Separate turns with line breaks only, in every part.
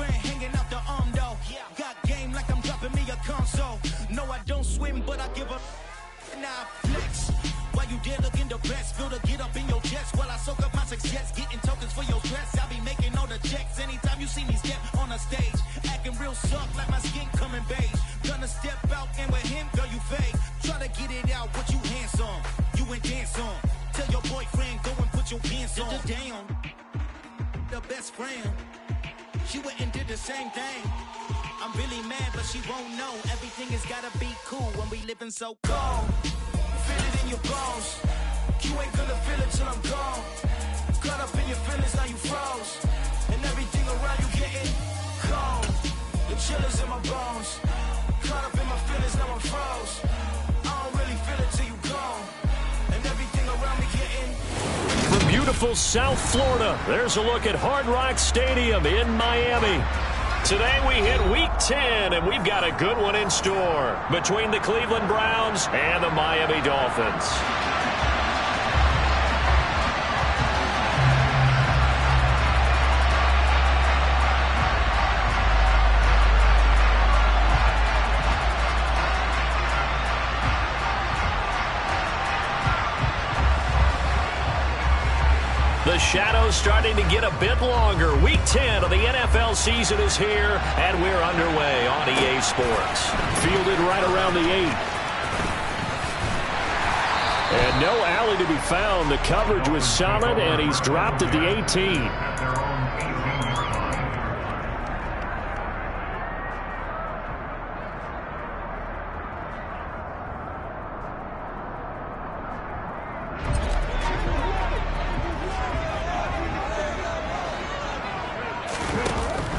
friend hanging out the arm though. Got game like I'm dropping me a console. No, I don't swim, but I give a nah flex. Why you dare look in the best? Feel to get up in your chest while I soak up my success. Getting tokens for your dress. I be making all the checks. Anytime you see me step on a stage, acting real soft like my skin coming beige. Gonna step out and with him, girl, you fake. Try to get it out, what you handsome. You ain't dance on. Tell your boyfriend, go and put your pants on. Damn, the best friend. She went and did the same thing. I'm really mad, but she won't know. Everything has gotta be cool when we living so cold. Feel it in your bones. You ain't gonna feel it till I'm gone. Caught up in your feelings, now you froze. And everything around you getting cold. The chillers in my bones. Caught up in my feelings, now I'm froze. I don't really feel it till you gone. And everything around me getting.
From beautiful South Florida, there's a look at Hard Rock Stadium in Miami. Today we hit Week 10, and we've got a good one in store between the Cleveland Browns and the Miami Dolphins. The shadow's starting to get a bit longer. Week 10 of the NFL season is here, and we're underway on EA Sports. Fielded right around the 8. And no alley to be found. The coverage was solid, and he's dropped at the 18.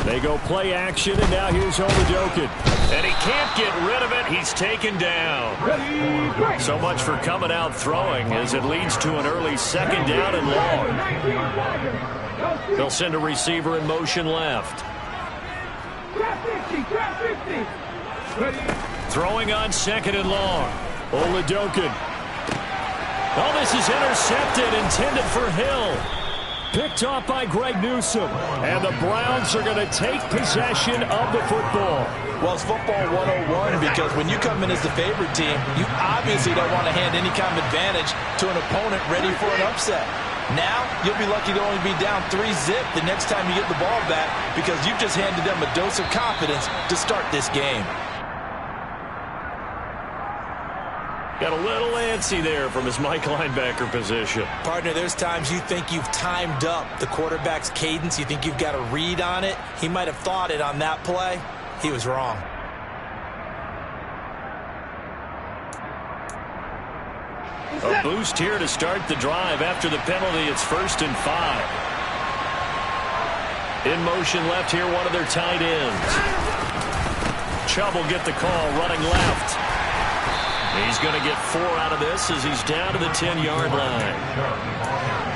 They go play action, and now here's Oladokun. And he can't get rid of it. He's taken down. So much for coming out throwing as it leads to an early second down and long. They'll send a receiver in motion left. Throwing on second and long. Oladokun. Oh, this is intercepted, intended for Hill. Picked off by Greg Newsome. And the Browns are going to take possession of the football.
Well, it's football 101 because when you come in as the favorite team, you obviously don't want to hand any kind of advantage to an opponent ready for an upset. Now, you'll be lucky to only be down 3-zip the next time you get the ball back because you've just handed them a dose of confidence to start this game.
Got a little antsy there from his Mike linebacker position.
Partner, there's times you think you've timed up the quarterback's cadence. You think you've got a read on it. He might have thought it on that play. He was wrong.
A boost here to start the drive. After the penalty, it's 1st and 5. In motion left here, one of their tight ends. Chubb will get the call running left. He's going to get 4 out of this as he's down to the 10-yard line.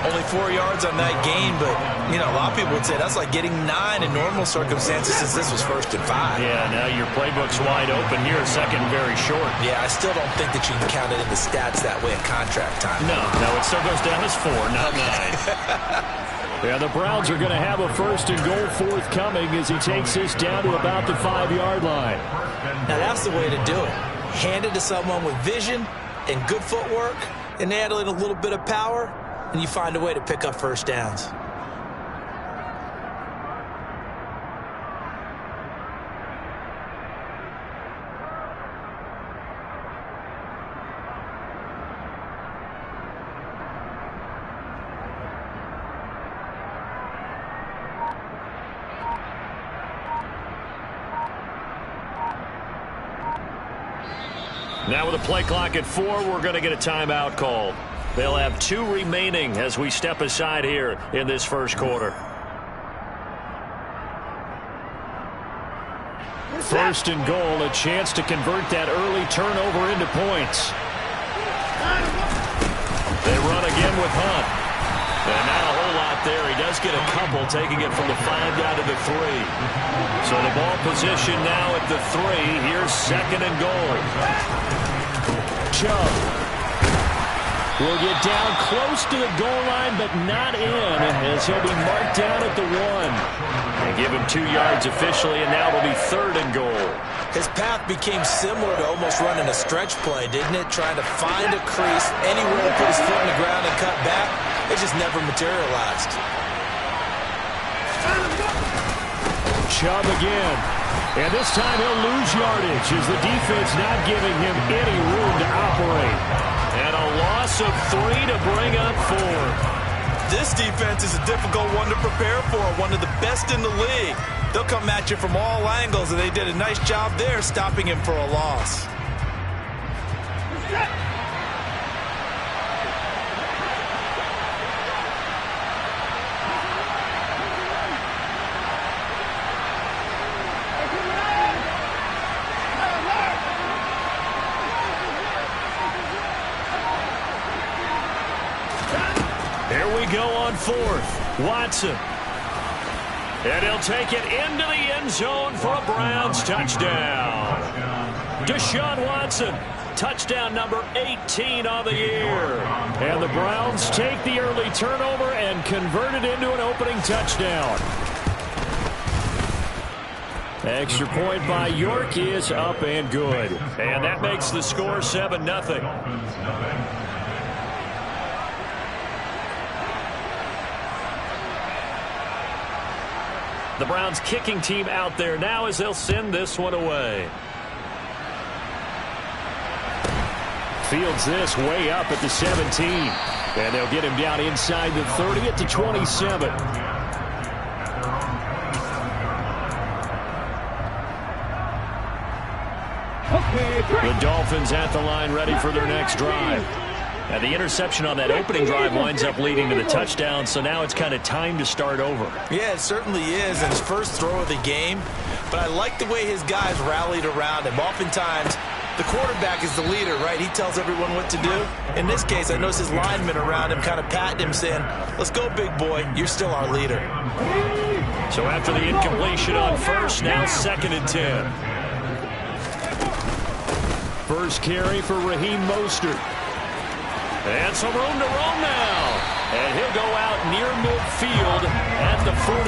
Only 4 yards on that gain, but, you know, a lot of people would say that's like getting 9 in normal circumstances since this was 1st and 5.
Yeah, now your playbook's wide open here, second very short.
Yeah, I still don't think that you can count it in the stats that way at contract time.
No, it still goes down as 4, not 9. Yeah, the Browns are going to have a 1st and goal forthcoming as he takes this down to about the 5-yard line.
Now, that's the way to do it. Hand it to someone with vision and good footwork, and add in a little bit of power, and you find a way to pick up first downs.
Now with a play clock at 4, we're going to get a timeout called. They'll have 2 remaining as we step aside here in this first quarter. 1st and goal, a chance to convert that early turnover into points. They run again with Hunt. And not a whole lot there. He does get a couple, taking it from the 5 down to the 3. So the ball position now at the 3. Here's 2nd and goal. Chubb will get down close to the goal line, but not in, as he'll be marked down at the 1. They give him 2 yards officially, and now it'll be 3rd and goal.
His path became similar to almost running a stretch play, didn't it? Trying to find a crease, anywhere to put his foot in the ground and cut back. It just never materialized.
Chubb again. And this time he'll lose yardage as the defense not giving him any room to operate. And a loss of 3 to bring up 4.
This defense is a difficult one to prepare for, one of the best in the league. They'll come at you from all angles, and they did a nice job there stopping him for a loss.
Here we go on 4th. Watson. And he'll take it into the end zone for a Browns touchdown. Deshaun Watson, touchdown number 18 on the year. And the Browns take the early turnover and convert it into an opening touchdown. Extra point by York is up and good. And that makes the score 7-0. The Browns kicking team out there now as they'll send this one away. Fields this way up at the 17. And they'll get him down inside the 30 at the 27. The Dolphins at the line ready for their next drive. And the interception on that opening drive winds up leading to the touchdown, so now it's kind of time to start over.
Yeah, it certainly is, and his first throw of the game. But I like the way his guys rallied around him. Oftentimes, the quarterback is the leader, right? He tells everyone what to do. In this case, I noticed his linemen around him kind of patting him, saying, let's go, big boy. You're still our leader.
So after the incompletion on first, now 2nd and 10. First carry for Raheem Mostert. And some room to roam now. And he'll go out near midfield at the 49.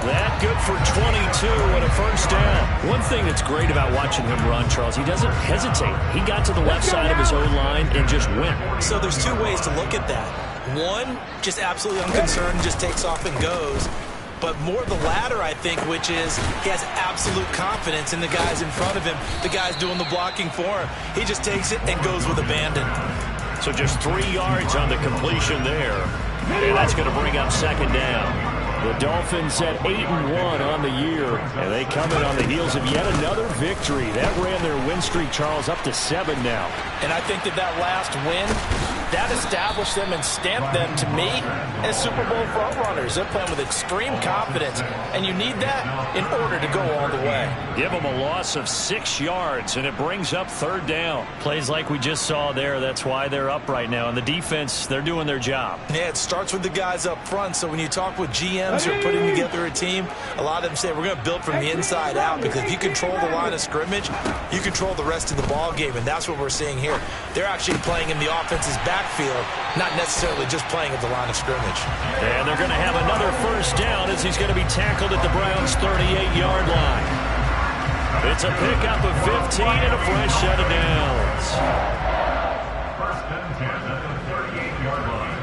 That good for 22 and a first down. One thing that's great about watching him run, Charles, he doesn't hesitate. He got to the left side of his O-line and just went.
So there's 2 ways to look at that. One, just absolutely unconcerned, just takes off and goes. But more the latter, I think, which is he has absolute confidence in the guys in front of him, the guys doing the blocking for him. He just takes it and goes with abandon.
So just 3 yards on the completion there. And that's going to bring up 2nd down. The Dolphins at 8-1 on the year, and they come in on the heels of yet another victory. That ran their win streak, Charles, up to 7 now.
And I think that last win, that established them and stamped them, to me, as Super Bowl frontrunners. They're playing with extreme confidence, and you need that in order to go all the way.
Give them a loss of 6 yards, and it brings up 3rd down. Plays like we just saw there, that's why they're up right now. And the defense, they're doing their job.
Yeah, it starts with the guys up front, so when you talk with GMs who are putting together a team, a lot of them say we're going to build from the inside out, because if you control the line of scrimmage, you control the rest of the ball game, and that's what we're seeing here. They're actually playing in the offense's backfield, not necessarily just playing at the line of scrimmage.
And they're going to have another first down as he's going to be tackled at the Browns' 38-yard line. It's a pickup of 15 and a fresh set of downs.
First and 10 at the 38-yard line.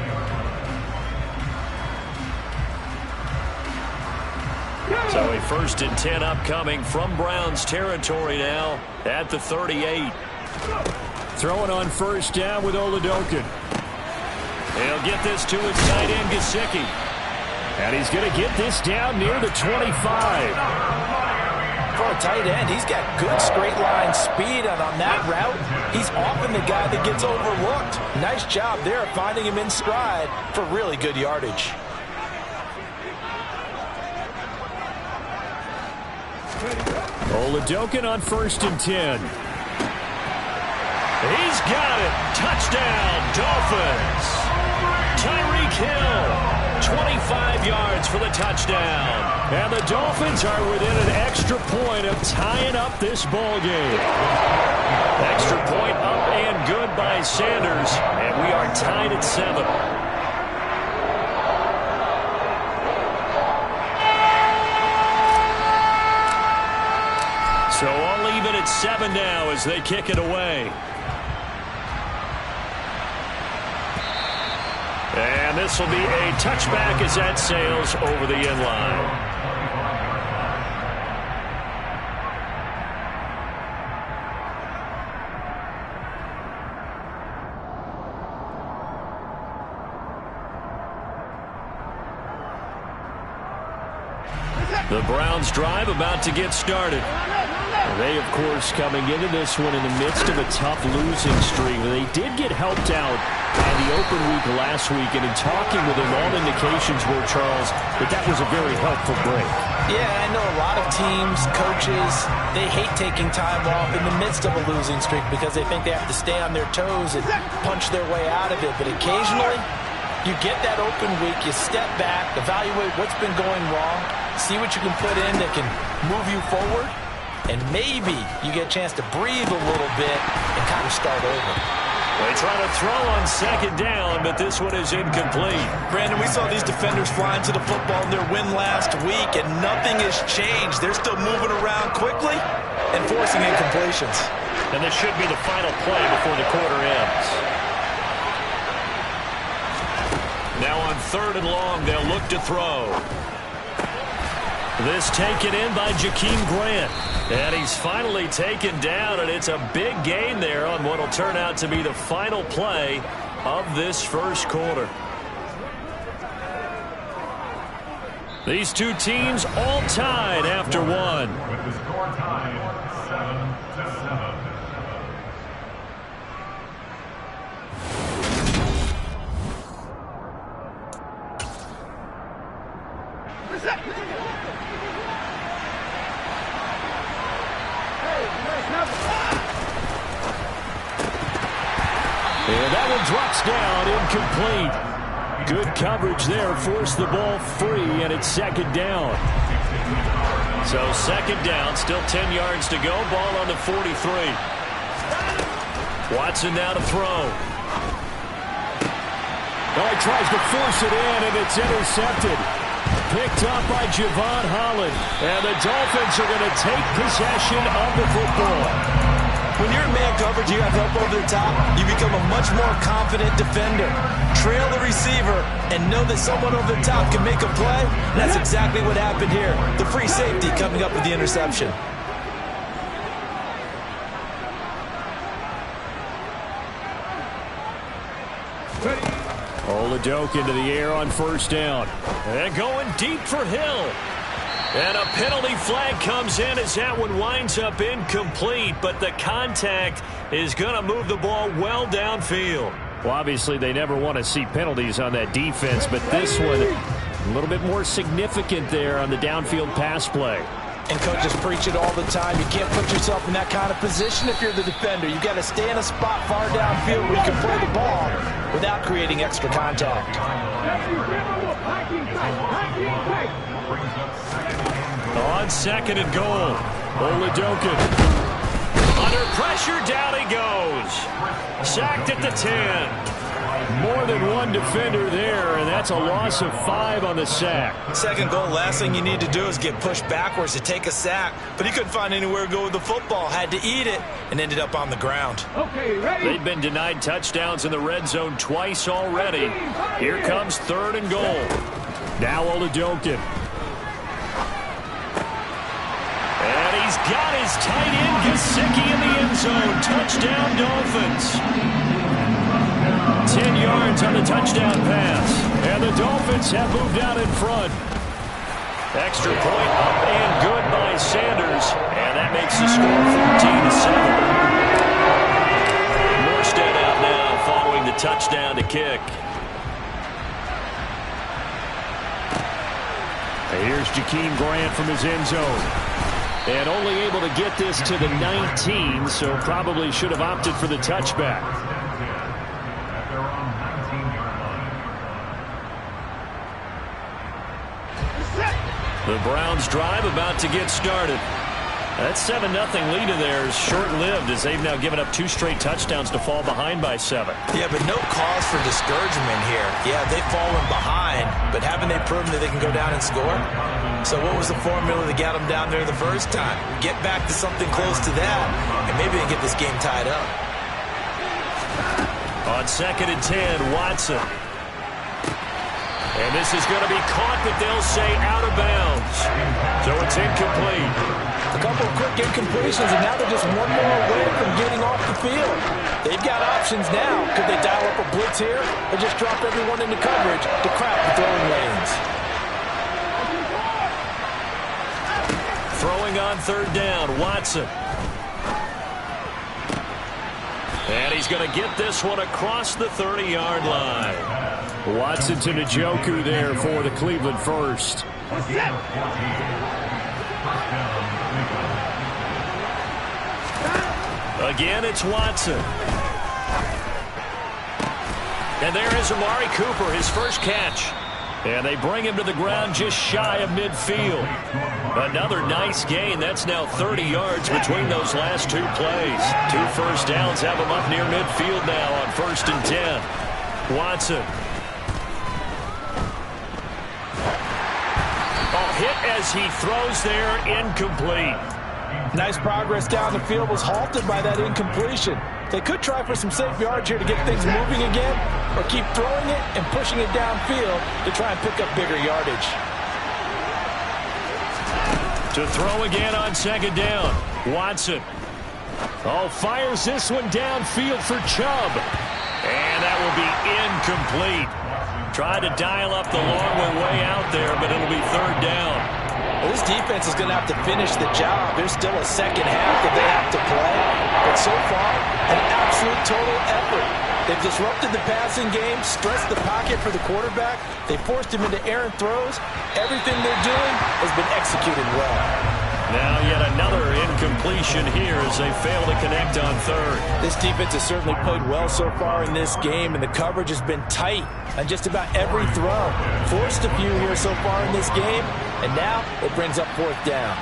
So a 1st and 10 upcoming from Browns territory now at the 38. Throwing on first down with Oladokun. He'll get this to his tight end, Gesicki. And he's going to get this down near the 25.
For a tight end, he's got good straight line speed, and on that route, he's often the guy that gets overlooked. Nice job there finding him in stride for really good yardage.
Oladokun on 1st and 10. He's got it. Touchdown, Dolphins. Tyreek Hill, 25 yards for the touchdown. And the Dolphins are within an extra point of tying up this ball game. Extra point up and good by Sanders. And we are tied at 7. So all even at 7 now as they kick it away. And this will be a touchback as that sails over the end line. The Browns drive about to get started. They, of course, coming into this one in the midst of a tough losing streak. They did get helped out by the open week last week, and in talking with them, all indications were, Charles, that was a very helpful break.
Yeah, I know a lot of teams, coaches, they hate taking time off in the midst of a losing streak because they think they have to stay on their toes and punch their way out of it. But occasionally, you get that open week, you step back, evaluate what's been going wrong, see what you can put in that can move you forward, and maybe you get a chance to breathe a little bit and kind of start over.
They try to throw on second down, but this one is incomplete.
Brandon, we saw these defenders flying to the football in their win last week, and nothing has changed. They're still moving around quickly and forcing incompletions.
And this should be the final play before the quarter ends. Now on 3rd and long, they'll look to throw. This taken in by Jakeem Grant. And he's finally taken down, and it's a big gain there on what will turn out to be the final play of this first quarter. These two teams all tied after one.
With the score tied 7-7.
And that one drops down, incomplete. Good coverage there, forced the ball free, and it's second down. So second down, still 10 yards to go, ball on the 43. Watson now to throw. Oh, he tries to force it in, and it's intercepted. Picked up by Javon Holland. And the Dolphins are going to take possession of the football.
When you're in man coverage, you have help over the top, you become a much more confident defender. Trail the receiver and know that someone over the top can make a play. That's exactly what happened here. The free safety coming up with the interception.
Oladoke into the air on first down. And going deep for Hill. And a penalty flag comes in as that one winds up incomplete, but the contact is going to move the ball well downfield. Well, obviously they never want to see penalties on that defense, but this one a little bit more significant there on the downfield pass play.
And coaches preach it all the time. You can't put yourself in that kind of position if you're the defender. You've got to stay in a spot far downfield where you can play the ball without creating extra contact.
On second and goal, Oladoke. Under pressure, down he goes. Sacked at the 10. More than one defender there, and that's a loss of 5 on the sack.
Second goal, last thing you need to do is get pushed backwards to take a sack. But he couldn't find anywhere to go with the football, had to eat it, and ended up on the ground.
Okay, ready?
They've been denied touchdowns in the red zone twice already. Here comes 3rd and goal. Now Oladoke. And he's got his tight end, Gesicki, in the end zone. Touchdown, Dolphins. 10 yards on the touchdown pass. And the Dolphins have moved out in front. Extra point up and good by Sanders. And that makes the score 14-7. Morstead out now following the touchdown to kick. Here's Jakeem Grant from his end zone. And only able to get this to the 19, so probably should have opted for the touchback. The Browns drive about to get started. That 7-0 lead of theirs short-lived as they've now given up 2 straight touchdowns to fall behind by 7.
Yeah, but no cause for discouragement here. Yeah, they've fallen behind, but haven't they proven that they can go down and score? So what was the formula that got them down there the first time? Get back to something close to that, and maybe they get this game tied up.
On 2nd and 10, Watson. And this is going to be caught, but they'll say out of bounds. So it's incomplete.
A couple of quick incompletions, and now they're just one more away from getting off the field. They've got options now. Could they dial up a blitz here or just drop everyone into coverage to crowd the throwing lanes?
Throwing on 3rd down, Watson. And he's going to get this one across the 30-yard line. Watson to Njoku there for the Cleveland first. Again, it's Watson. And there is Amari Cooper, his first catch. And they bring him to the ground just shy of midfield. Another nice gain. That's now 30 yards between those last 2 plays. 2 first downs have him up near midfield now on 1st and 10. Watson. Hit as he throws there, incomplete.
Nice progress down the field, was halted by that incompletion. They could try for some safe yards here to get things moving again, or keep throwing it and pushing it downfield to try and pick up bigger yardage.
To throw again on 2nd down, Watson. Fires this one downfield for Chubb. And that will be incomplete. Tried to dial up the long way out there, but it'll be 3rd down.
Well, this defense is going to have to finish the job. There's still a second half that they have to play. But so far, an absolute total effort. They've disrupted the passing game, stressed the pocket for the quarterback. They forced him into errant throws. Everything they're doing has been executed well.
Now yet another incompletion here as they fail to connect on 3rd.
This defense has certainly played well so far in this game, and the coverage has been tight on just about every throw. Forced a few here so far in this game, and now it brings up 4th down.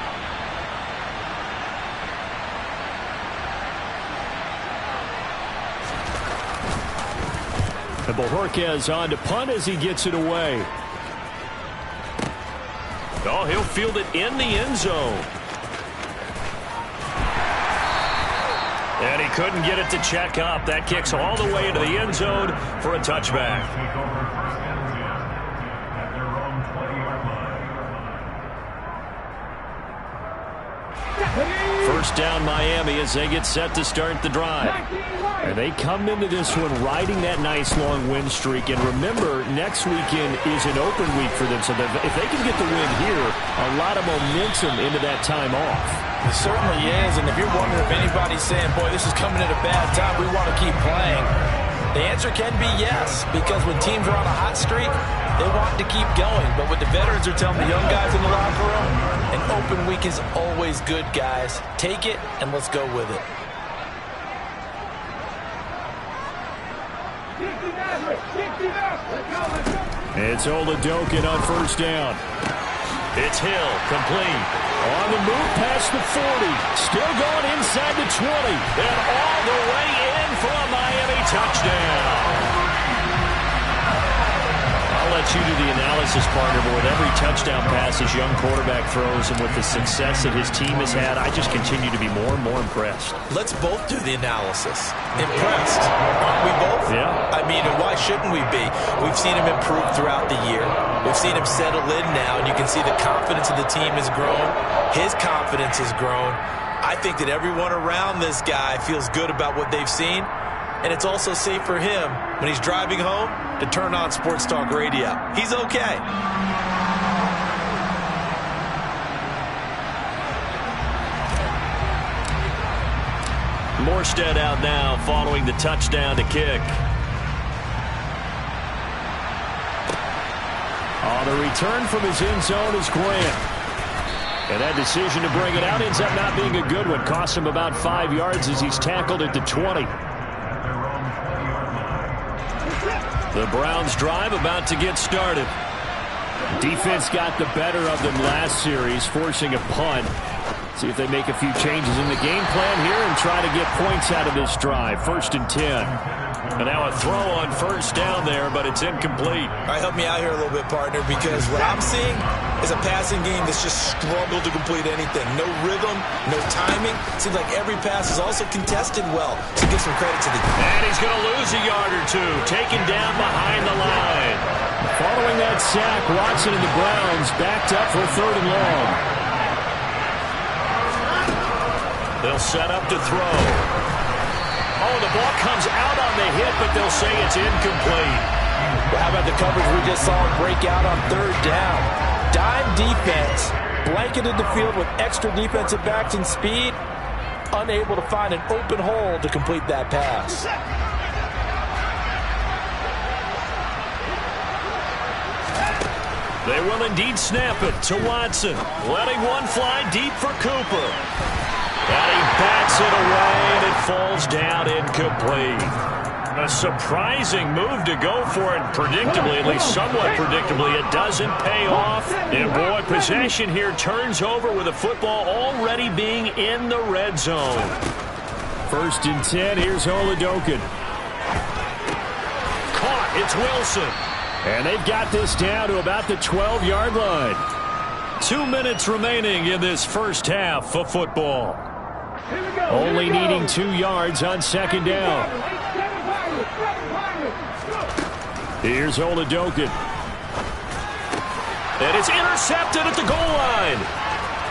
And Bojorquez on to punt as he gets it away. Oh, he'll field it in the end zone. And he couldn't get it to check up. That kicks all the way into the end zone for a touchback. First down Miami as they get set to start the drive. And they come into this one riding that nice long win streak. And remember, next weekend is an open week for them. So that if they can get the win here, a lot of momentum into that time off.
It certainly is. And if you're wondering if anybody's saying, boy, this is coming at a bad time, we want to keep playing, the answer can be yes. Because when teams are on a hot streak, they want to keep going. But what the veterans are telling the young guys in the locker room, an open week is always good, guys. Take it and let's go with it.
It's Oladokun on 1st down. It's Hill, complete. On the move past the 40. Still going inside the 20. And all the way in for a Miami touchdown. I'll let you do the analysis, partner, but with every touchdown pass his young quarterback throws and with the success that his team has had, I just continue to be more and more impressed.
Let's both do the analysis. Impressed. Aren't we both?
Yeah.
I mean, and why shouldn't we be? We've seen him improve throughout the year. We've seen him settle in now, and you can see the confidence of the team has grown. His confidence has grown. I think that everyone around this guy feels good about what they've seen. And it's also safe for him when he's driving home to turn on Sports Talk Radio. He's okay.
Morstead out now following the touchdown to kick. The return from his end zone is Grant. And that decision to bring it out ends up not being a good one. Cost him about 5 yards as he's tackled at the 20. The Browns drive about to get started. Defense got the better of them last series, forcing a punt. See if they make a few changes in the game plan here and try to get points out of this drive. 1st and 10. And now a throw on 1st down there, but it's incomplete.
All right, help me out here a little bit, partner, because what I'm seeing is a passing game that's just struggled to complete anything. No rhythm, no timing. Seems like every pass is also contested well. So give some credit to the...
And he's going to lose a yard or two, taken down behind the line. Following that sack, Watson and the Browns backed up for 3rd and long. They'll set up to throw. Oh, the ball comes out on the hit, but they'll say it's incomplete.
Well, how about the coverage we just saw break out on 3rd down? Dime defense, blanketed the field with extra defensive backs and speed, unable to find an open hole to complete that pass.
They will indeed snap it to Watson, letting one fly deep for Cooper. And he bats it away, and it falls down incomplete. A surprising move to go for it, predictably, at least somewhat predictably. It doesn't pay off. And boy, possession here turns over with the football already being in the red zone. 1st and 10, here's Oladokun. Caught, it's Wilson. And they've got this down to about the 12-yard line. 2 minutes remaining in this first half of football. Only needing 2 yards on 2nd down. Here's Oladokun. And it's intercepted at the goal line.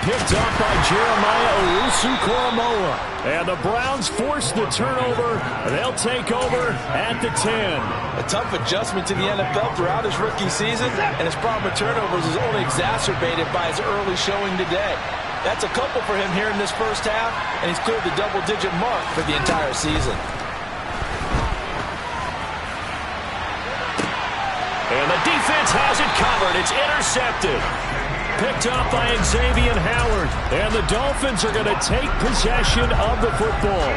Picked up by Jeremiah Owusu-Koramoah. And the Browns force the turnover. They'll take over at the 10.
A tough adjustment to the NFL throughout his rookie season, and his problem with turnovers is only exacerbated by his early showing today. That's a couple for him here in this first half, and he's cleared the double-digit mark for the entire season.
And the defense has it covered. It's intercepted. Picked up by Xavier Howard. And the Dolphins are going to take possession of the football.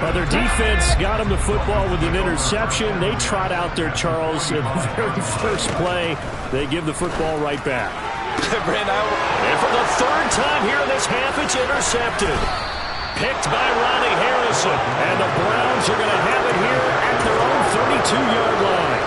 But their defense got him the football with an interception. They trot out there, Charles, in the very first play. They give the football right back. And for the 3rd time here in this half, it's intercepted. Picked by Ronnie Harrison. And the Browns are going to have it here at their own 32-yard line.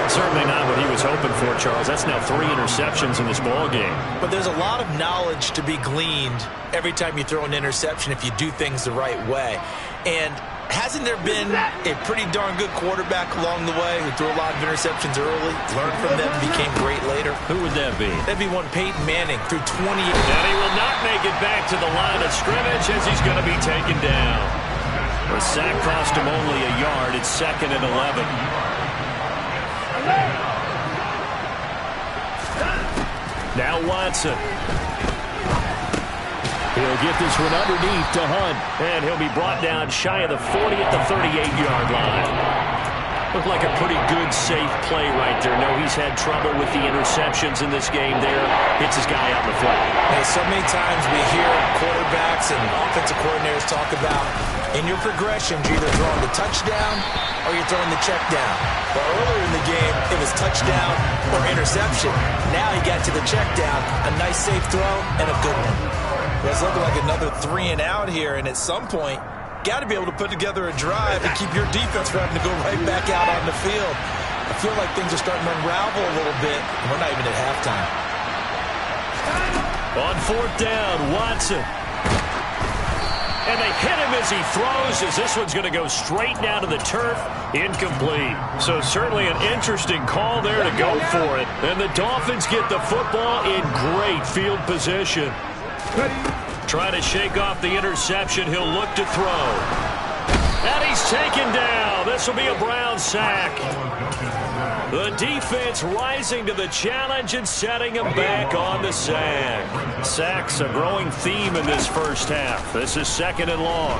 Certainly not what he was hoping for, Charles. That's now 3 interceptions in this ball game.
But there's a lot of knowledge to be gleaned every time you throw an interception if you do things the right way. And hasn't there been a pretty darn good quarterback along the way who threw a lot of interceptions early, learned from them, became great later?
Who would that be?
That'd be one Peyton Manning through 28.
And he will not make it back to the line of scrimmage as he's going to be taken down. The sack cost him only a yard. It's 2nd and 11. Now Watson. He'll get this one underneath to Hunt. And he'll be brought down shy of the 40 at the 38-yard line. Looked like a pretty good, safe play right there. No, he's had trouble with the interceptions in this game there. Hits his guy out in the flat.
Hey, so many times we hear quarterbacks and offensive coordinators talk about in your progressions, you're either throwing the touchdown or you're throwing the check down. But earlier in the game, it was touchdown or interception. Now he got to the check down, a nice safe throw, and a good one. It's looking like another 3 and out here, and at some point, got to be able to put together a drive and keep your defense from having to go right back out on the field. I feel like things are starting to unravel a little bit, and we're not even at halftime.
On 4th down, Watson. And they hit him as he throws, as this one's going to go straight down to the turf. Incomplete. So certainly an interesting call there to go for it. And the Dolphins get the football in great field position. Trying to shake off the interception. He'll look to throw. And he's taken down. This will be a Brown sack. The defense rising to the challenge and setting him back on the sack. Sacks a growing theme in this first half. This is 2nd and long.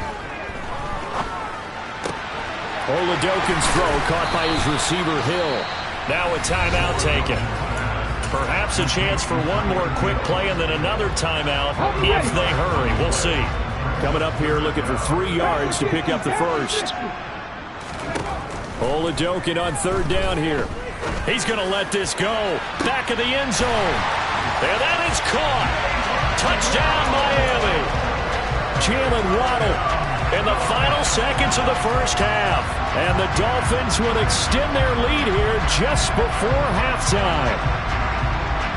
Oladokun's throw caught by his receiver, Hill. Now a timeout taken. Perhaps a chance for one more quick play and then another timeout if they hurry. We'll see. Coming up here looking for 3 yards to pick up the first. Oladokun on 3rd down here. He's going to let this go. Back of the end zone. And that is caught. Touchdown, Miami. in the final seconds of the first half. And the Dolphins will extend their lead here just before halftime.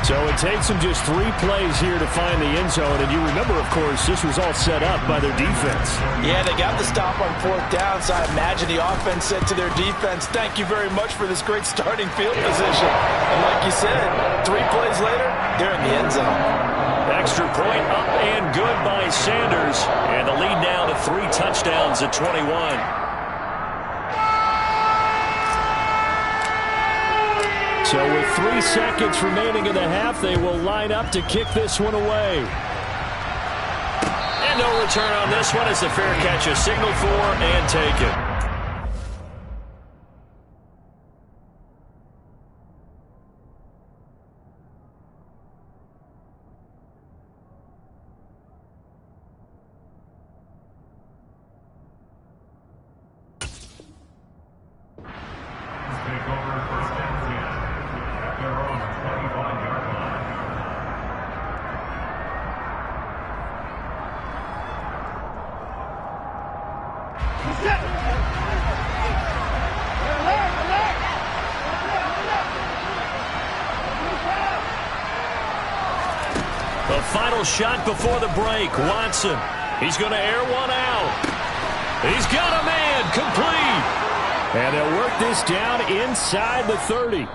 So it takes them just 3 plays here to find the end zone. And you remember, of course, this was all set up by their defense.
Yeah, they got the stop on 4th down, so I imagine the offense said to their defense, thank you very much for this great starting field position. And like you said, 3 plays later, they're in the end zone.
Extra point up and good by Sanders. And the lead now to 3 touchdowns at 21. So with 3 seconds remaining in the half, they will line up to kick this one away. And no return on this one as the fair catch is signaled for and taken.
Take over first and 10 at their own 25-yard line.
The final shot before the break. Watson. He's going to air one out. He's got a man. Complete. And they'll work this down inside the 30.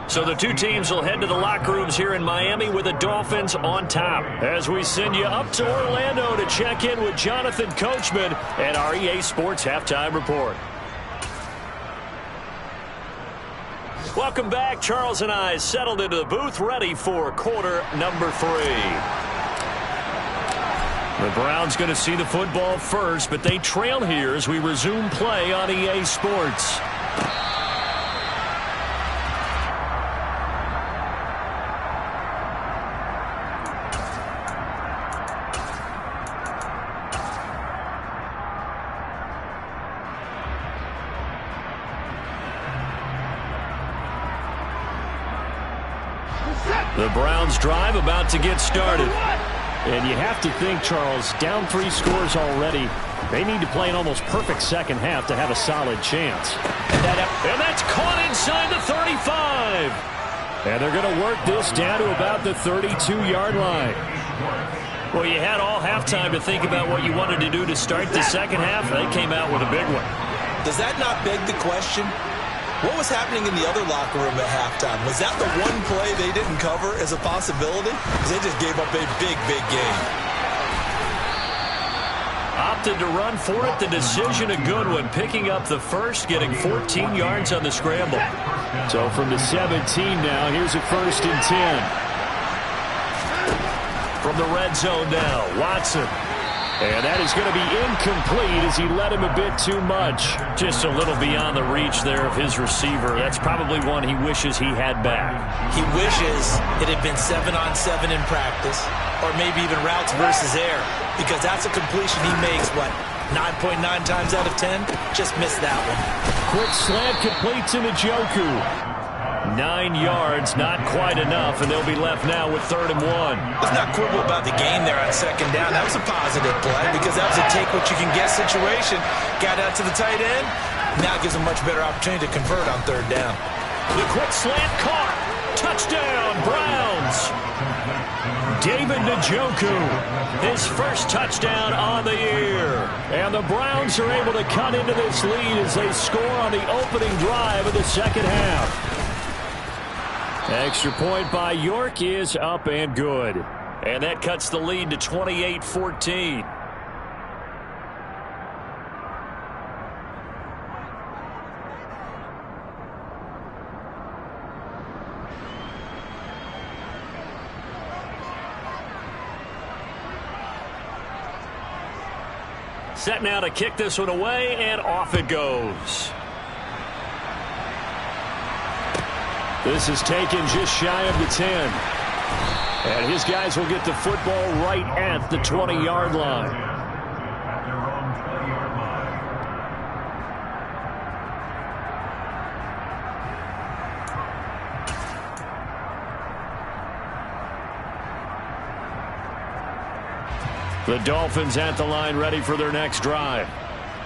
So the 2 teams will head to the locker rooms here in Miami with the Dolphins on top. As we send you up to Orlando to check in with Jonathan Coachman and our EA Sports Halftime Report. Welcome back. Charles and I settled into the booth ready for quarter number 3. The Browns going to see the football first, but they trail here as we resume play on EA Sports. The Browns drive about to get started. And you have to think, Charles, down 3 scores already. They need to play an almost perfect second half to have a solid chance. And that's caught inside the 35. And they're going to work this down to about the 32-yard line. Well, you had all halftime to think about what you wanted to do to start the second half. They came out with a big one.
Does that not beg the question? What was happening in the other locker room at halftime? Was that the one play they didn't cover as a possibility? Because they just gave up a big, big game.
Opted to run for it. The decision a good one. Picking up the first, getting 14 yards on the scramble. So from the 17 now, here's a 1st and 10. From the red zone now, Watson. And that is going to be incomplete as he led him a bit too much. Just a little beyond the reach there of his receiver. That's probably one he wishes he had back.
He wishes it had been 7-on-7 in practice, or maybe even routes versus air, because that's a completion he makes, what, 9.9 times out of 10? Just missed that one.
Quick slant completes to Njoku. 9 yards, not quite enough, and they'll be left now with 3rd and 1.
Let's not quibble about the game there on 2nd down. That was a positive play because that was a take-what-you-can-get situation. Got out to the tight end. Now it gives them a much better opportunity to convert on 3rd down.
The quick slant caught. Touchdown, Browns. David Njoku, his first touchdown on the year. And the Browns are able to cut into this lead as they score on the opening drive of the second half. Extra point by York is up and good. And that cuts the lead to 28-14. Set now to kick this one away, and off it goes. This is taken just shy of the 10. And his guys will get the football right at the 20-yard line.
At their own 20-yard line.
The Dolphins at the line ready for their next drive.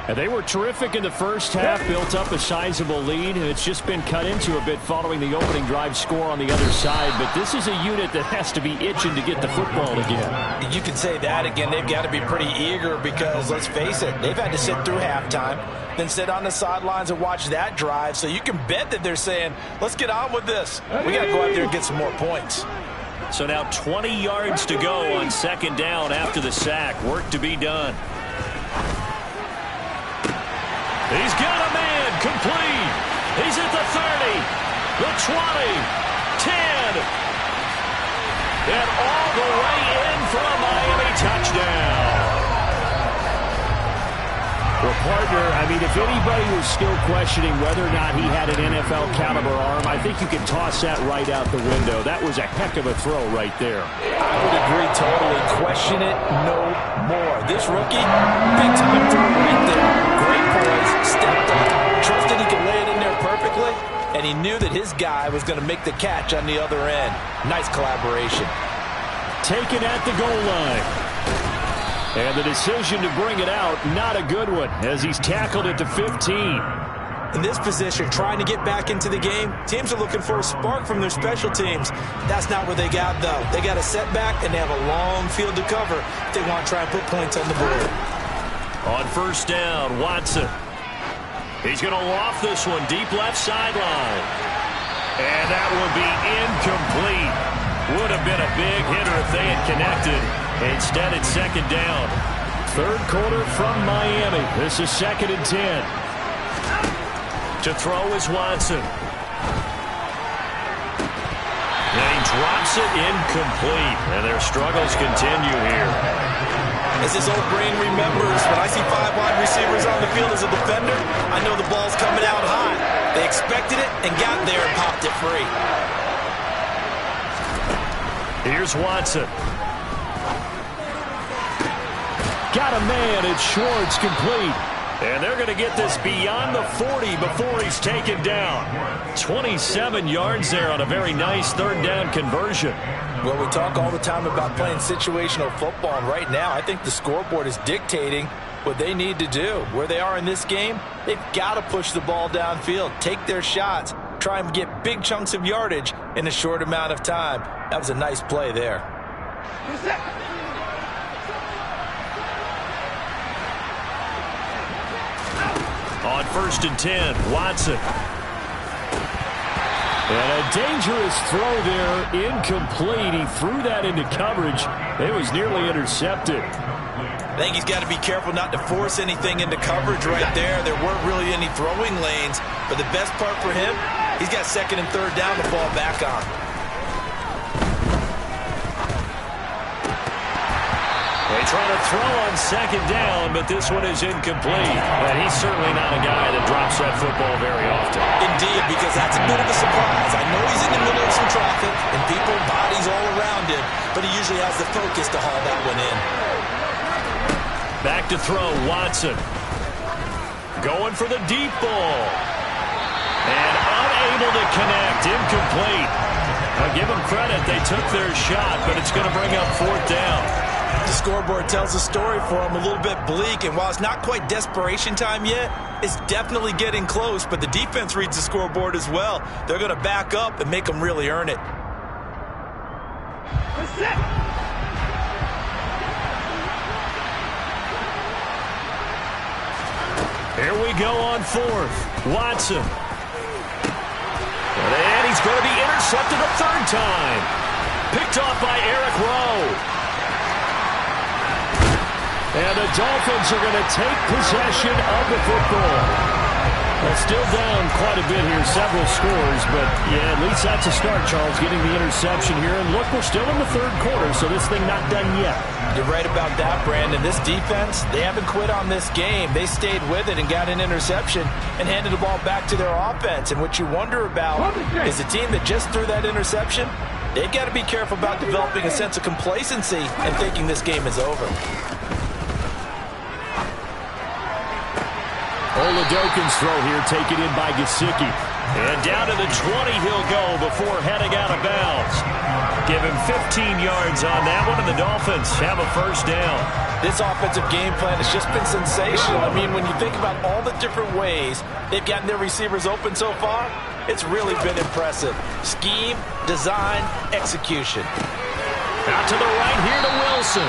And they were terrific in the first half, built up a sizable lead, and it's just been cut into a bit following the opening drive score on the other side. But this is a unit that has to be itching to get the football again.
You can say that again. They've got to be pretty eager because, let's face it, they've had to sit through halftime, then sit on the sidelines and watch that drive. So you can bet that they're saying, let's get on with this. We got to go out there and get some more points.
So now 20 yards to go on second down after the sack. Work to be done. He's got a man complete. He's at the 30, the 20, 10, and all the way in for a Miami touchdown. Well, partner, I mean, if anybody was still questioning whether or not he had an NFL caliber arm, I think you can toss that right out the window. That was a heck of a throw right there.
I would agree totally. Question it no more. This rookie, big time throw right there. Great poise, stepped up, trusted he could lay it in there perfectly, and he knew that his guy was going to make the catch on the other end. Nice collaboration.
Taken at the goal line. And the decision to bring it out, not a good one, as he's tackled at the 15.
In this position, trying to get back into the game, teams are looking for a spark from their special teams. That's not what they got, though. They got a setback, and they have a long field to cover if they want to try and put points on the board.
On first down, Watson. He's going to loft this one deep left sideline. And that will be incomplete. Would have been a big hitter if they had connected. Instead, it's second down. Third quarter from Miami. This is 2nd and 10. To throw is Watson. And he drops it incomplete. And their struggles continue here.
As his old brain remembers, when I see 5 wide receivers on the field as a defender, I know the ball's coming out high. They expected it and got there and popped it free.
Here's Watson. Got a man, it's Schwartz, complete. And they're going to get this beyond the 40 before he's taken down. 27 yards there on a very nice third down conversion.
Well, we talk all the time about playing situational football, and right now I think the scoreboard is dictating what they need to do. Where they are in this game, they've got to push the ball downfield, take their shots, try and get big chunks of yardage in a short amount of time. That was a nice play there.
On 1st and 10, Watson. And a dangerous throw there, incomplete. He threw that into coverage. It was nearly intercepted.
I think he's got to be careful not to force anything into coverage right there. There weren't really any throwing lanes, but the best part for him, he's got 2nd and 3rd down to fall back on.
They try to throw on 2nd down, but this one is incomplete. And he's certainly not a guy that drops that football very often.
Indeed, because that's a bit of a surprise. I know he's in the middle of some traffic and people, bodies all around him, but he usually has the focus to haul that one in.
Back to throw, Watson. Going for the deep ball. And unable to connect, incomplete. I'll give them credit, they took their shot, but it's going to bring up 4th down.
The scoreboard tells a story for him, a little bit bleak, and while it's not quite desperation time yet, it's definitely getting close, but the defense reads the scoreboard as well. They're going to back up and make them really earn it.
Here we go on 4th. Watson. And he's going to be intercepted a 3rd time. Picked off by Eric Rowe. And the Dolphins are going to take possession of the football. Well, still down quite a bit here, several scores, but yeah, at least that's a start, Charles, getting the interception here. And look, we're still in the 3rd quarter, so this thing not done yet.
You're right about that, Brandon. This defense, they haven't quit on this game. They stayed with it and got an interception and handed the ball back to their offense. And what you wonder about is the team that just threw that interception, they've got to be careful about developing a sense of complacency and thinking this game is over.
Oladokin's throw here taken in by Gesicki. And down to the 20 he'll go before heading out of bounds. Give him 15 yards on that one, and the Dolphins have a first down.
This offensive game plan has just been sensational. I mean, when you think about all the different ways they've gotten their receivers open so far, it's really been impressive. Scheme, design, execution.
Out to the right here to Wilson.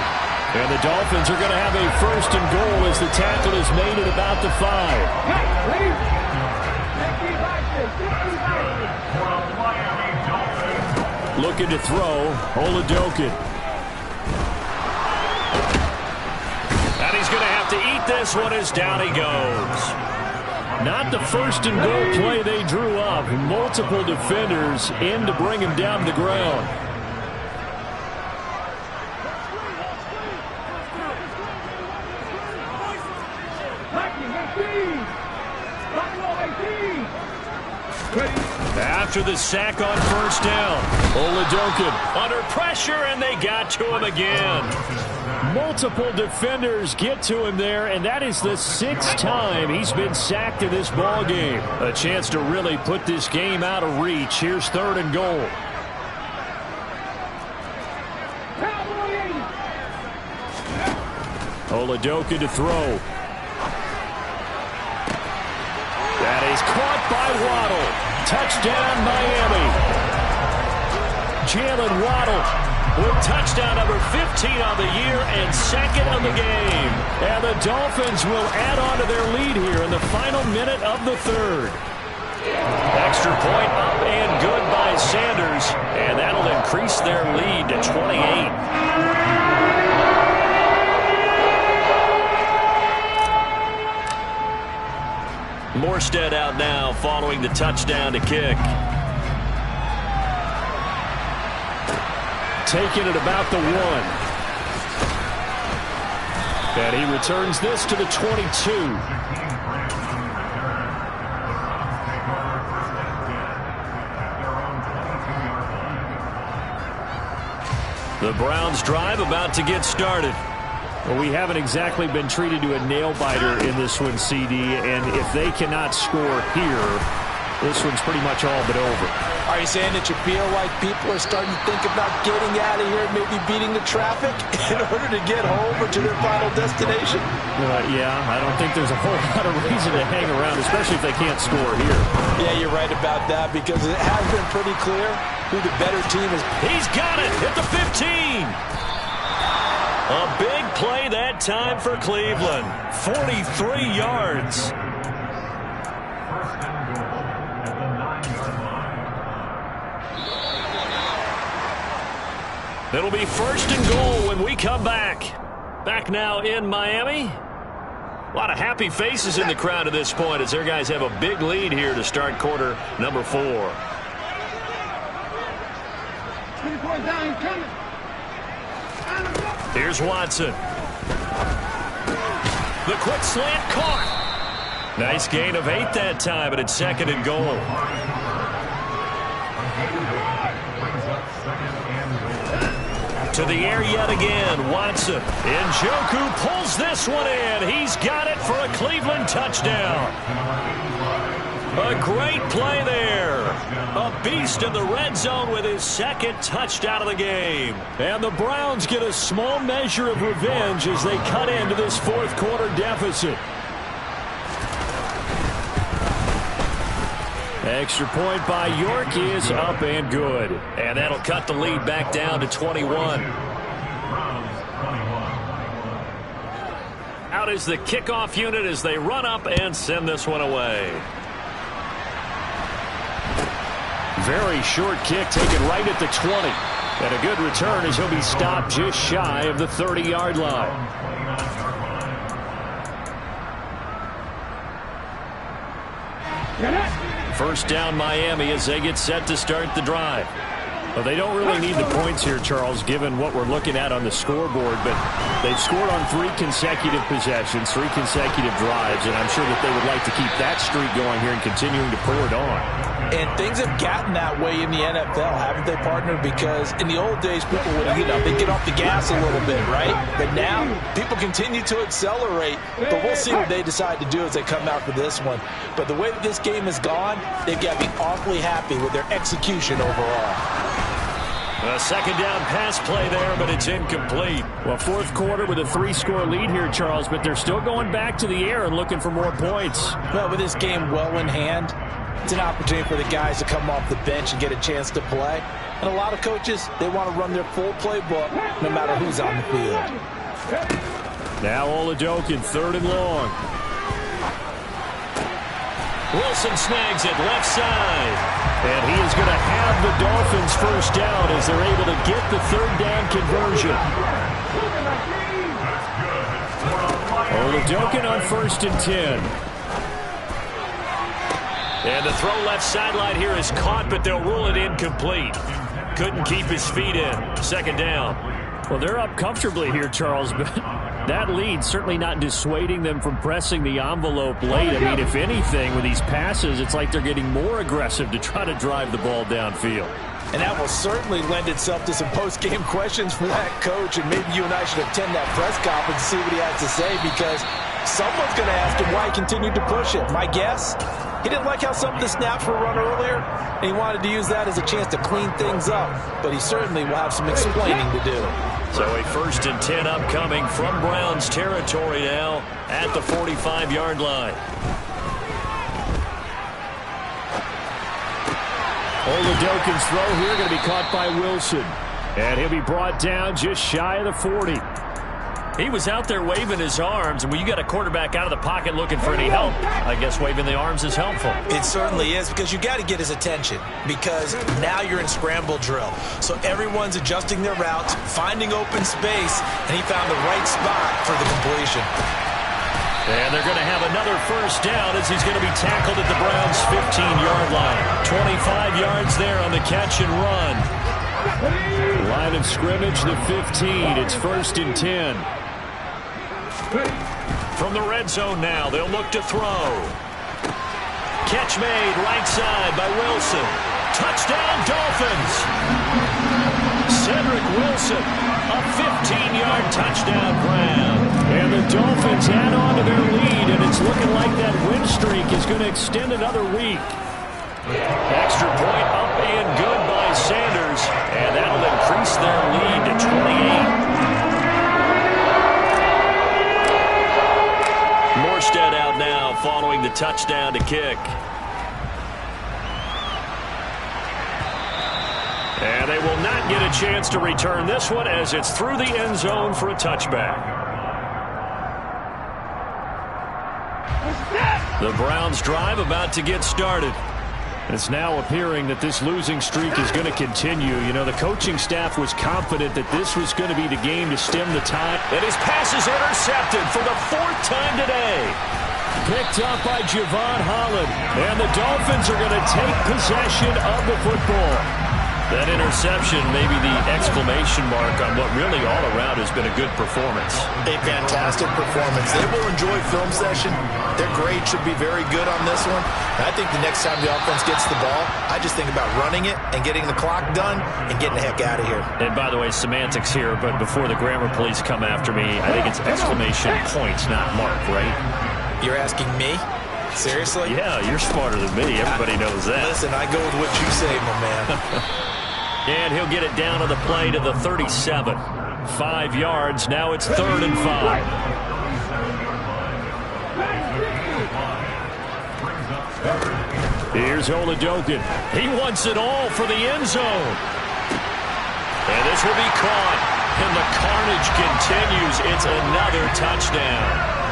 And the Dolphins are going to have a first and goal as the tackle is made at about the 5. Looking to throw, Oladokun. And he's going to have to eat this one as down he goes. Not the first and goal play they drew up. Multiple defenders in to bring him down to the ground. After the sack on first down, Oladokun under pressure, and they got to him again. Multiple defenders get to him there, and that is the 6th time he's been sacked in this ball game. A chance to really put this game out of reach. Here's 3rd and goal. Oladokun to throw. That is caught by Waddle. Touchdown, Miami. Jalen Waddle with touchdown number 15 on the year and 2nd of the game. And the Dolphins will add on to their lead here in the final minute of the 3rd. Extra point up and good by Sanders. And that'll increase their lead to 28. Morstead out now following the touchdown to kick. Taking it about the 1. And he returns this to the 22. The Browns drive about to get started. Well, we haven't exactly been treated to a nail-biter in this one, CD, and if they cannot score here, this one's pretty much all but over.
Are you saying that you feel like people are starting to think about getting out of here and maybe beating the traffic in order to get home or to their final destination?
Yeah, I don't think there's a whole lot of reason to hang around, especially if they can't score here.
Yeah, you're right about that because it has been pretty clear who the better team is.
He's got it at the 15. A big play that time for Cleveland. 43 yards.
First and goal at the 9-yard line.
It'll be first and goal when we come back. Back now in Miami. A lot of happy faces in the crowd at this point as their guys have a big lead here to start quarter number 4. Here's Watson. The quick slant caught. Nice gain of 8 that time, but it's 2nd and goal. To the air yet again, Watson. Njoku pulls this one in. He's got it for a Cleveland touchdown. A great play there. A beast in the red zone with his 2nd touchdown of the game. And the Browns get a small measure of revenge as they cut into this 4th quarter deficit. Extra point by York is up and good. And that'll cut the lead back down to 21. Out is the kickoff unit as they run up and send this one away. Very short kick taken right at the 20. And a good return as he'll be stopped just shy of the 30-yard line. First down Miami as they get set to start the drive. Well, they don't really need the points here, Charles, given what we're looking at on the scoreboard, but they've scored on 3 consecutive possessions, 3 consecutive drives, and I'm sure that they would like to keep that streak going here and continuing to pour it on.
And things have gotten that way in the NFL, haven't they, partner? Because in the old days, people would, they get off the gas a little bit, right? But now, people continue to accelerate. But we'll see what they decide to do as they come out for this one. But the way that this game has gone, they've got to be awfully happy with their execution overall.
A second down pass play there, but it's incomplete.
Well, fourth quarter with a 3-score lead here, Charles, but they're still going back to the air and looking for more points.
Well, with this game well in hand, it's an opportunity for the guys to come off the bench and get a chance to play. And a lot of coaches, they want to run their full playbook no matter who's on the field.
Now Oladokun, 3rd and long.
Wilson snags it left side.
And he is going to have the Dolphins first down as they're able to get the 3rd down conversion. Oladokun on 1st and 10.
And the throw left sideline here is caught, but they'll rule it incomplete. Couldn't keep his feet in. 2nd down.
Well, they're up comfortably here, Charles, but that lead certainly not dissuading them from pressing the envelope late. I mean, if anything, with these passes, it's like they're getting more aggressive to try to drive the ball downfield.
And that will certainly lend itself to some post-game questions for that coach, and maybe you and I should attend that press conference to see what he has to say, because someone's going to ask him why he continued to push it. My guess, he didn't like how some of the snaps were run earlier, and he wanted to use that as a chance to clean things up, but he certainly will have some explaining to do.
So a 1st and 10 upcoming from Browns territory now at the 45-yard line.
Oladokun's throw here going to be caught by Wilson. And he'll be brought down just shy of the 40.
He was out there waving his arms, and when you got a quarterback out of the pocket looking for any help, I guess waving the arms is helpful.
It certainly is, because you got to get his attention, because now you're in scramble drill. So everyone's adjusting their routes, finding open space, and he found the right spot for the completion.
And they're going to have another first down as he's going to be tackled at the Browns' 15-yard line. 25 yards there on the catch and run.
Line of scrimmage, the 15. It's 1st and 10.
From the red zone now, they'll look to throw. Catch made right side by Wilson. Touchdown, Dolphins. Cedric Wilson, a 15-yard touchdown grab.
And the Dolphins add on to their lead, and it's looking like that win streak is going to extend another week.
Extra point up and good by Sanders, and that'll increase their lead to 28. Morstead out now following the touchdown to kick. And they will not get a chance to return this one as it's through the end zone for a touchback. The Browns drive about to get started. It's now appearing that this losing streak is going to continue. You know, the coaching staff was confident that this was going to be the game to stem the tide. And his pass is intercepted for the 4th time today.
Picked up by Javon Holland. And the Dolphins are going to take possession of the football.
That interception may be the exclamation mark on what really all around has been a good performance.
A fantastic performance. They will enjoy film session. Their grade should be very good on this one. And I think the next time the offense gets the ball, I just think about running it and getting the clock done and getting the heck out of here.
And by the way, semantics here, but before the grammar police come after me, I think it's exclamation points, not mark, right?
You're asking me? Seriously?
Yeah, you're smarter than me. Everybody knows that.
Listen, I go with what you say, my man.
And he'll get it down on the play to the 37. 5 yards. Now it's 3rd and 5.
Here's Oladokun.
He wants it all for the end zone. And this will be caught. And the carnage continues. It's another touchdown.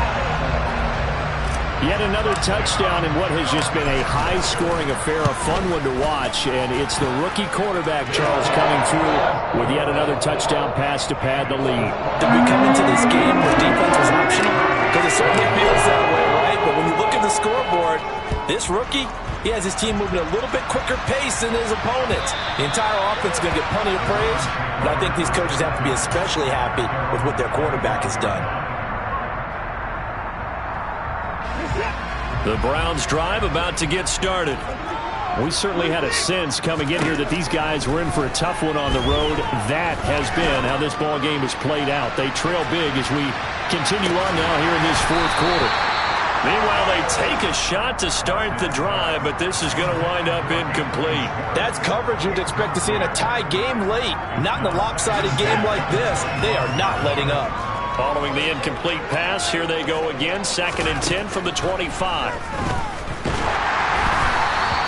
Yet another touchdown in what has just been a high-scoring affair, a fun one to watch. And it's the rookie quarterback, Charles, coming through with yet another touchdown pass to pad the lead.
Did we come into this game where defense was optional? Because it certainly feels that way, right? But when you look at the scoreboard, this rookie, he has his team moving a little bit quicker pace than his opponents. The entire offense is going to get plenty of praise. But I think these coaches have to be especially happy with what their quarterback has done.
The Browns drive about to get started.
We certainly had a sense coming in here that these guys were in for a tough one on the road. That has been how this ball game has played out. They trail big as we continue on now here in this 4th quarter.
Meanwhile, they take a shot to start the drive, but this is going to wind up incomplete.
That's coverage you'd expect to see in a tie game late. Not in a lopsided game like this. They are not letting up.
Following the incomplete pass, here they go again. 2nd and 10 from the 25.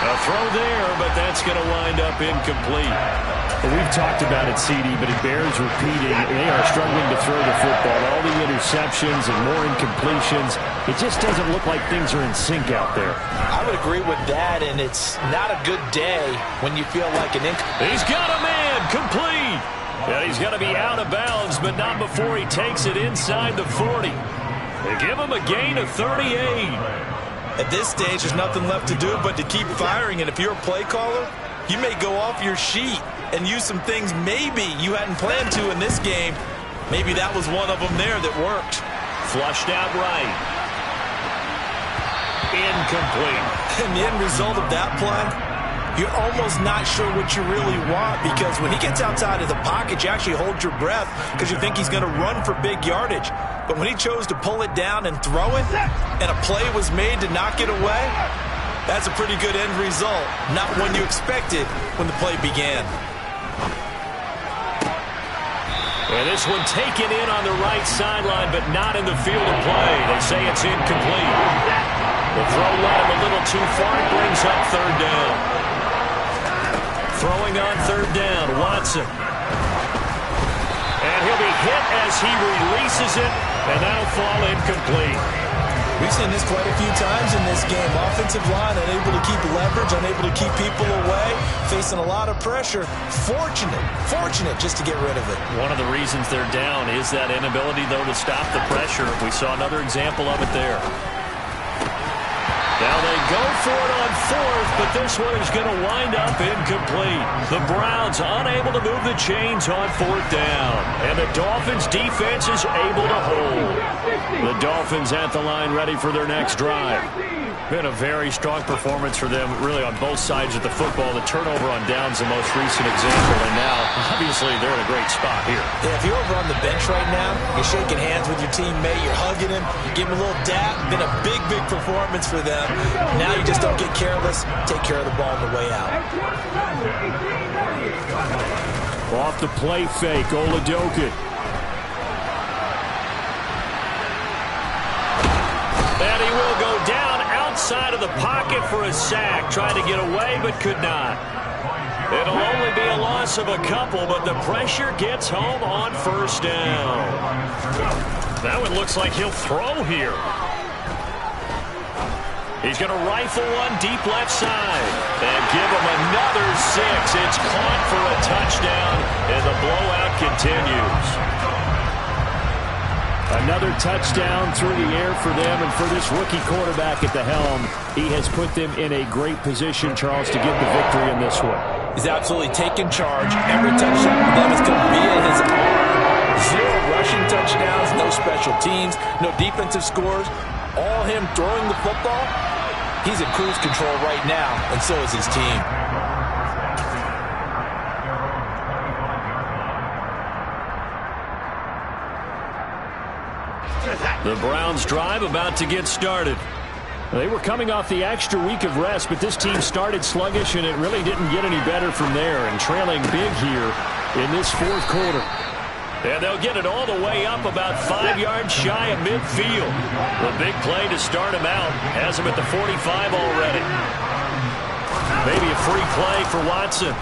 A throw there, but that's going to wind up incomplete.
Well, we've talked about it, CD, but it bears repeating. They are struggling to throw the football. All the interceptions and more incompletions. It just doesn't look like things are in sync out there.
I would agree with that, and it's not a good day when you feel like an
He's got a man, complete. Yeah, he's going to be out of bounds, but not before he takes it inside the 40. They give him a gain of 38.
At this stage, there's nothing left to do but to keep firing, and if you're a play caller, you may go off your sheet and use some things maybe you hadn't planned to in this game. Maybe that was one of them there that worked.
Flushed out right. Incomplete.
And the end result of that play, you're almost not sure what you really want, because when he gets outside of the pocket, you actually hold your breath because you think he's going to run for big yardage. But when he chose to pull it down and throw it, and a play was made to knock it away, that's a pretty good end result. Not one you expected when the play began.
And this one taken in on the right sideline, but not in the field of play. They say it's incomplete. The throw led him a little too far. It brings up 3rd down. Throwing on 3rd down, Watson. And he'll be hit as he releases it, and that'll fall incomplete.
We've seen this quite a few times in this game. Offensive line unable to keep leverage, unable to keep people away, facing a lot of pressure. Fortunate just to get rid of it.
One of the reasons they're down is that inability, though, to stop the pressure. We saw another example of it there. Now they go for it on 4th, but this one is going to wind up incomplete. The Browns unable to move the chains on 4th down. And the Dolphins defense is able to hold. The Dolphins at the line ready for their next drive. Been a very strong performance for them, really, on both sides of the football. The turnover on downs the most recent example, and now, obviously, they're in a great spot here.
Yeah, if you're over on the bench right now, you're shaking hands with your teammate, you're hugging him, you give him a little dap. Been a big performance for them. Now you just don't get careless. Take care of the ball on the way out.
Off the play fake, Oladokun.
And he will go down outside of the pocket for a sack. Tried to get away, but could not. It'll only be a loss of a couple, but the pressure gets home on 1st down. Now it looks like he'll throw here. He's going to rifle one deep left side and give him another 6. It's caught for a touchdown, and the blowout continues.
Another touchdown through the air for them, and for this rookie quarterback at the helm, he has put them in a great position, Charles, to get the victory in this one.
He's absolutely taken charge. Every touchdown for them has come via his arm. 0 rushing touchdowns, no special teams, no defensive scores. All him throwing the football. He's in cruise control right now, and so is his team.
The Browns drive about to get started.
They were coming off the extra week of rest, but this team started sluggish, and it really didn't get any better from there, and trailing big here in this 4th quarter.
And they'll get it all the way up about 5 yards shy of midfield. The big play to start him out has him at the 45 already. Maybe a free play for Watson.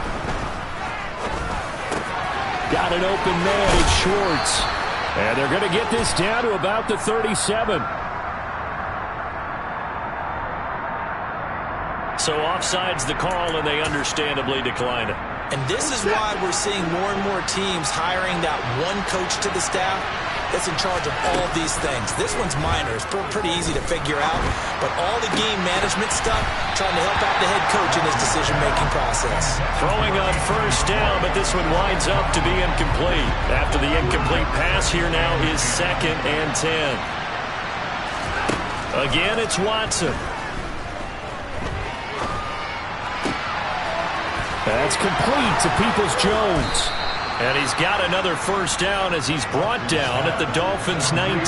Got an open man, it's Schwartz. And they're going to get this down to about the 37.
So offside's the call, and they understandably decline it.
And this is why we're seeing more and more teams hiring that one coach to the staff that's in charge of all these things. This one's minor. It's pretty easy to figure out. But all the game management stuff, trying to help out the head coach in his decision-making process.
Throwing on 1st down, but this one winds up to be incomplete. After the incomplete pass, here now is 2nd and 10. Again, it's Watson.
That's complete to Peoples-Jones.
And he's got another first down as he's brought down at the Dolphins' 19.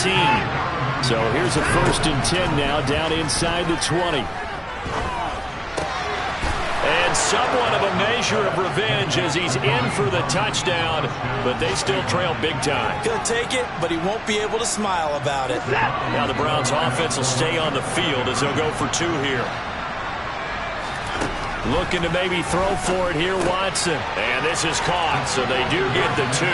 So here's a 1st and 10 now, down inside the 20.
And somewhat of a measure of revenge as he's in for the touchdown, but they still trail big time.
He'll take it, but he won't be able to smile about it.
Now the Browns offense will stay on the field as they'll go for 2 here. Looking to maybe throw for it here, Watson. And this is caught, so they do get the 2.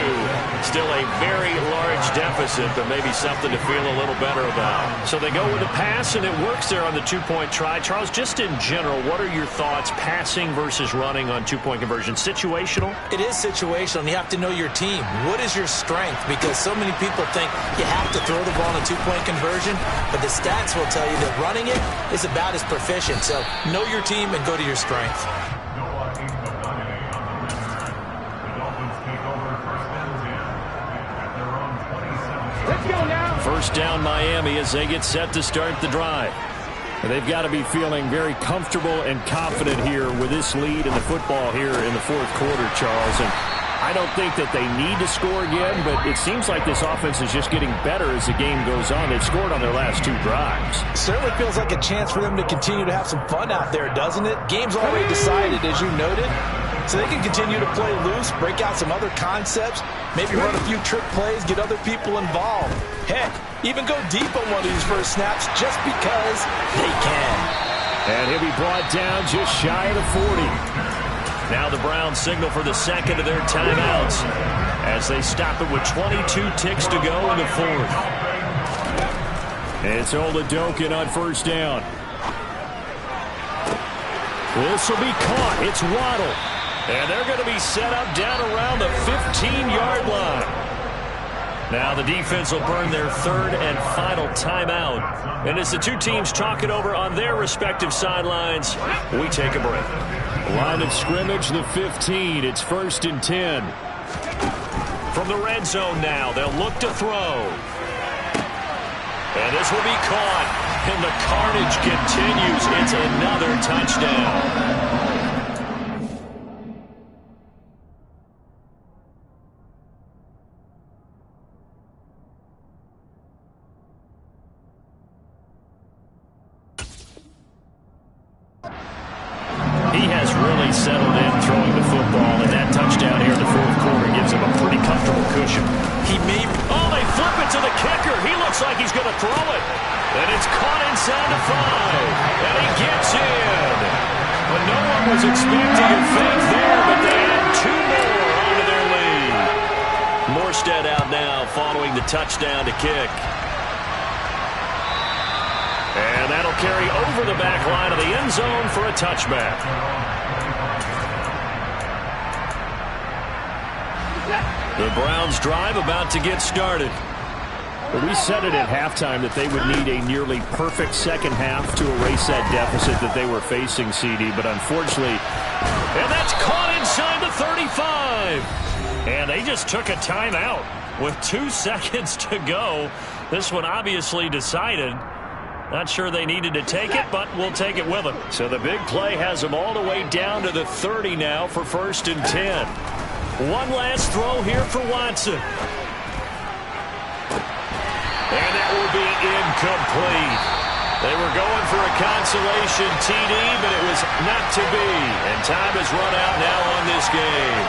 Still a very large deficit, but maybe something to feel a little better about.
So they go with a pass, and it works there on the 2-point try. Charles, just in general, what are your thoughts passing versus running on 2-point conversion? Situational?
It is situational, and you have to know your team. What is your strength? Because so many people think you have to throw the ball in a 2-point conversion, but the stats will tell you that running it is about as proficient. So know your team and go to your strength.
Noah Inkamani on the return. The Dolphins take over 1st and 10 at their own 27.
Let's go now.
First down Miami as they get set to start the drive. They've got to be feeling very comfortable and confident here with this lead in the football here in the 4th quarter, Charles. And I don't think that they need to score again, but it seems like this offense is just getting better as the game goes on. They've scored on their last 2 drives.
Certainly feels like a chance for them to continue to have some fun out there, doesn't it? Game's already decided, as you noted, so they can continue to play loose, break out some other concepts, maybe run a few trick plays, get other people involved. Heck, even go deep on one of these first snaps just because they can.
And he'll be brought down just shy of the 40.
Now the Browns signal for the 2nd of their timeouts as they stop it with 22 ticks to go in the 4th.
It's Oladokun on 1st down. This will be caught. It's Waddle.
And they're going to be set up down around the 15-yard line. Now the defense will burn their 3rd and final timeout. And as the 2 teams talk it over on their respective sidelines, we take a break.
Line of scrimmage, the 15. It's 1st and 10.
From the red zone now, they'll look to throw. And this will be caught. And the carnage continues. It's another touchdown.
He has really settled in throwing the football, and that touchdown here in the 4th quarter gives him a pretty comfortable cushion.
Oh, they flip it to the kicker. He looks like he's going to throw it. And it's caught inside the 5. And he gets in. Well, no one was expecting a fake there, but they add 2 more onto their lead. Morstead out now following the touchdown to kick. And that'll carry over the back line of the end zone for a touchback. The Browns drive about to get started.
Well, we said it at halftime that they would need a nearly perfect second half to erase that deficit that they were facing, CD, but unfortunately...
And that's caught inside the 35. And they just took a timeout with 2 seconds to go. This one obviously decided. Not sure they needed to take it, but we'll take it with them.
So the big play has them all the way down to the 30 now for 1st and 10.
One last throw here for Watson. And that will be incomplete. They were going for a consolation TD, but it was not to be. And time has run out now on this game.